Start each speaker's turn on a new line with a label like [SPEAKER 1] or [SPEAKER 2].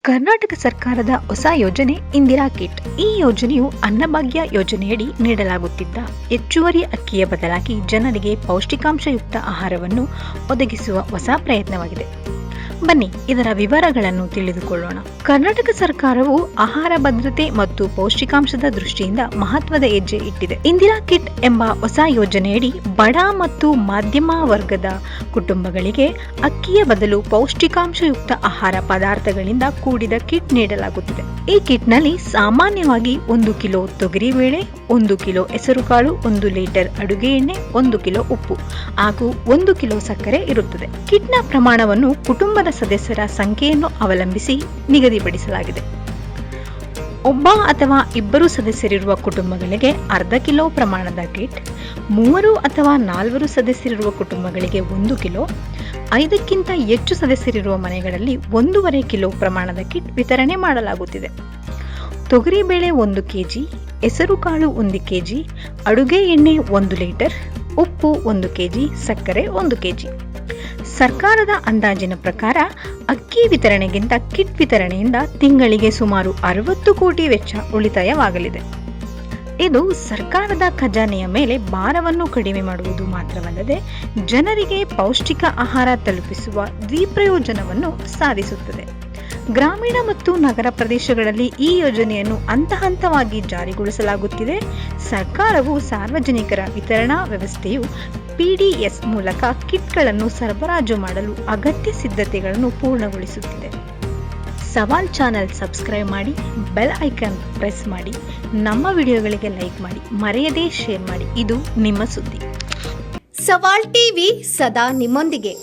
[SPEAKER 1] ಕರ್ನಾಟಕ ಸರ್ಕಾರದ ಹೊಸ ಯೋಜನೆ ಇಂದಿರಾ ಕಿಟ್. ಈ ಯೋಜನೆಯು ಅನ್ನಭಾಗ್ಯ ಯೋಜನೆಯಡಿ ನೀಡಲಾಗುತ್ತಿದ್ದ ಹೆಚ್ಚುವರಿ ಅಕ್ಕಿಯ ಬದಲಾಗಿ ಜನರಿಗೆ ಪೌಷ್ಟಿಕಾಂಶಯುಕ್ತ ಆಹಾರವನ್ನು ಒದಗಿಸುವ ಹೊಸ ಪ್ರಯತ್ನವಾಗಿದೆ. ಬನ್ನಿ ಇದರ ವಿವರಗಳನ್ನು ತಿಳಿದುಕೊಳ್ಳೋಣ. ಕರ್ನಾಟಕ ಸರ್ಕಾರವು ಆಹಾರ ಭದ್ರತೆ ಮತ್ತು ಪೌಷ್ಟಿಕಾಂಶದ ದೃಷ್ಟಿಯಿಂದ ಮಹತ್ವದ ಹೆಜ್ಜೆ ಇಟ್ಟಿದೆ. ಇಂದಿರಾ ಕಿಟ್ ಎಂಬ ಹೊಸ ಯೋಜನೆಯಡಿ ಬಡ ಮತ್ತು ಮಧ್ಯಮ ವರ್ಗದ ಕುಟುಂಬಗಳಿಗೆ ಅಕ್ಕಿಯ ಬದಲು ಪೌಷ್ಟಿಕಾಂಶಯುಕ್ತ ಆಹಾರ ಪದಾರ್ಥಗಳಿಂದ ಕೂಡಿದ ಕಿಟ್ ನೀಡಲಾಗುತ್ತಿದೆ. ಈ ಕಿಟ್ನಲ್ಲಿ ಸಾಮಾನ್ಯವಾಗಿ 1 ಕಿಲೋ ತೊಗರಿಬೇಳೆ, 1 ಕಿಲೋ ಹೆಸರುಕಾಳು, 1 ಲೀಟರ್ ಅಡುಗೆ ಎಣ್ಣೆ, 1 ಕಿಲೋ ಉಪ್ಪು ಹಾಗೂ 1 ಕಿಲೋ ಸಕ್ಕರೆ ಇರುತ್ತದೆ. ಕಿಟ್ನ ಪ್ರಮಾಣವನ್ನು ಕುಟುಂಬದ ಸದಸ್ಯರ ಸಂಖ್ಯೆಯನ್ನು ಅವಲಂಬಿಸಿ ನಿಗದಿಪಡಿಸಲಾಗಿದೆ. ಒಬ್ಬ ಅಥವಾ ಇಬ್ಬರು ಸದಸ್ಯರಿರುವ ಕುಟುಂಬಗಳಿಗೆ ಅರ್ಧ ಕಿಲೋ ಪ್ರಮಾಣದ ಕಿಟ್, 3 ಅಥವಾ 4 ಸದಸ್ಯರಿರುವ ಕುಟುಂಬಗಳಿಗೆ 1 ಕಿಲೋ, 5ಕ್ಕಿಂತ ಹೆಚ್ಚು ಸದಸ್ಯರಿರುವ ಮನೆಗಳಲ್ಲಿ 1.5 ಕಿಲೋ ಪ್ರಮಾಣದ ಕಿಟ್ ವಿತರಣೆ ಮಾಡಲಾಗುತ್ತಿದೆ. ತೊಗರಿಬೇಳೆ 1 ಕೆಜಿ, ಹೆಸರುಕಾಳು 1 ಕೆಜಿ, ಅಡುಗೆ ಎಣ್ಣೆ 1 ಲೀಟರ್, ಉಪ್ಪು 1 ಕೆಜಿ, ಸಕ್ಕರೆ 1 ಕೆಜಿ. ಸರ್ಕಾರದ ಅಂದಾಜಿನ ಪ್ರಕಾರ ಅಕ್ಕಿ ವಿತರಣೆಗಿಂತ ಕಿಟ್ ವಿತರಣೆಯಿಂದ ತಿಂಗಳಿಗೆ ಸುಮಾರು 60 ಕೋಟಿ ವೆಚ್ಚ ಉಳಿತಾಯವಾಗಲಿದೆ. ಇದು ಸರ್ಕಾರದ ಖಜಾನೆಯ ಮೇಲೆ ಭಾರವನ್ನು ಕಡಿಮೆ ಮಾಡುವುದು ಮಾತ್ರವಲ್ಲದೆ ಜನರಿಗೆ ಪೌಷ್ಟಿಕ ಆಹಾರ ತಲುಪಿಸುವ ದ್ವಿಪ್ರಯೋಜನವನ್ನು ಸಾಧಿಸುತ್ತದೆ. ಗ್ರಾಮೀಣ ಮತ್ತು ನಗರ ಪ್ರದೇಶಗಳಲ್ಲಿ ಈ ಯೋಜನೆಯನ್ನು ಹಂತವಾಗಿ ಜಾರಿಗೊಳಿಸಲಾಗುತ್ತಿದೆ. ಸರ್ಕಾರವು ಸಾರ್ವಜನಿಕರ ವಿತರಣಾ ವ್ಯವಸ್ಥೆಯು PDS ಮೂಲಕ ಕಿಟ್ಗಳನ್ನು ಸರಬರಾಜು ಮಾಡಲು ಅಗತ್ಯ ಸಿದ್ಧತೆಗಳನ್ನು ಪೂರ್ಣಗೊಳಿಸುತ್ತಿದೆ. ಸವಾಲ್ ಚಾನೆಲ್ ಸಬ್ಸ್ಕ್ರೈಬ್ ಮಾಡಿ, ಬೆಲ್ ಐಕಾನ್ ಪ್ರೆಸ್ ಮಾಡಿ, ನಮ್ಮ ವಿಡಿಯೋಗಳಿಗೆ ಲೈಕ್ ಮಾಡಿ, ಮರೆಯದೇ ಶೇರ್ ಮಾಡಿ. ಇದು ನಿಮ್ಮ ಸುದ್ದಿ.
[SPEAKER 2] ಸವಾಲ್ ಟಿವಿ ಸದಾ ನಿಮ್ಮೊಂದಿಗೆ.